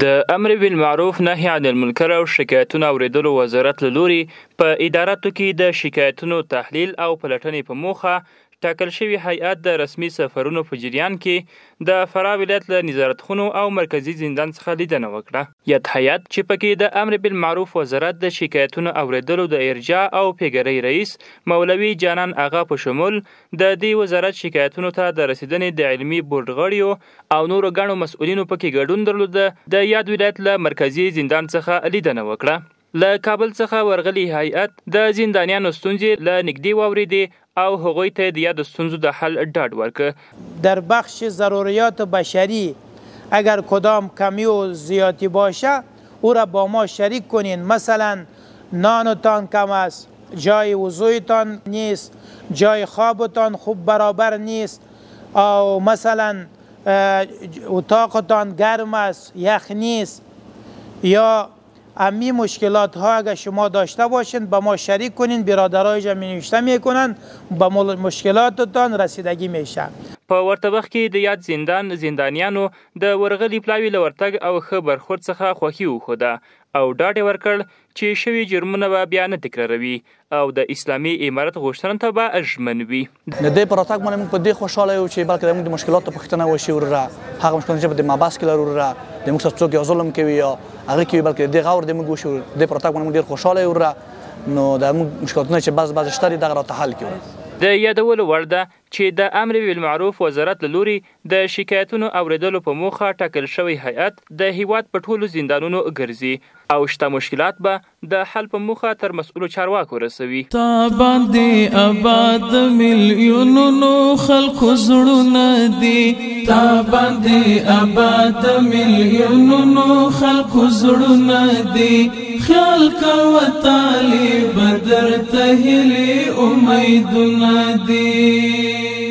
د امر بالمعروف نهي عن المنکر او شکایتونو اوریدلو وزارت له لوري په اداراتو کې د شکایتونو تحلیل او پلټنې په موخه ټاکل شوی هیئت د رسمي سفرونو په جریان کې د فراه ولایت له نظارتخونو او مرکزي زندان څخه لیدنه وکړه. یاد هیئت چې پکې د امر بالمعروف وزارت د شکایتونو اوریدلو د ارجاع او پیګرۍ رئیس مولوي جانان آغا په شمول د دې وزارت شکایتونو ته د رسیدنې د علمي بورډ غړیو او نورو ګڼو مسؤلینو پکې ګډون درلوده. د یاد ولایت له مرکزي زندان څخه لیدنه وکړه. له کابل څخه ورغلي هیئت د زندانیانو ستونزې له نږدې واوریدې او هغوی ته د یاد ستونزو د حل ډاډ ورکړ. در بخش ضروریات بشری اگر کدام کمی و زیادی باشه او را با ما شریک کنین. مثلا نانتان کم است، جای وضویتان نیست، جای خوابتان خوب برابر نیست، او مثلا اتاقتان گرم است، یخ نیست، یا امی مشکلات ها اگر شما داشته باشین با ما شریک کنین. برادرای جمعی نوشته میکنن با مشکلاتتان رسیدگی میشه. په ورته وخت کې د یاد زندان زندانیانو د ورغلي پلاوي له ورتګ او ښه برخورد څخه خوښي وښوده او ډاډ یې ورکړ چې شوي جرمونه به بیا نه تکراروي او د اسلامي امارت غوښتنو ته به ژمن وي. د دې په راتګ باندې موږ په دې خوشحاله یو چې بلکې زموږ د مشکلاتو پوښتنه وشي وروره هغه مشکلات چې په مابس کې لرو وروره د موږ سره څوک یو ظلم کوي یا هغه کوي بلکې د غور د موږ وشو د په راتګ باندې موږ ډېر خوشحاله یو وروره نو د موږ مشکلاتونه چې بعض شته دغه راته حل کړي. د یادولو وړ ده چې د امر بالمعروف وزارت له لوري د شکایتونو اوریدلو په موخه ټاکل شوی هیئت د هیواد په ټولو زندانونو ګرځي او شته مشکلات به د حل په موخه تر مسؤلو چارواکو رسوي. تا باندې آباد میلیونونو خلکو زړونه دي، تا باندې آباد میلیونونو خلکو زړونه دي، خیال کوه طالب درته هیلې امیدونه دي.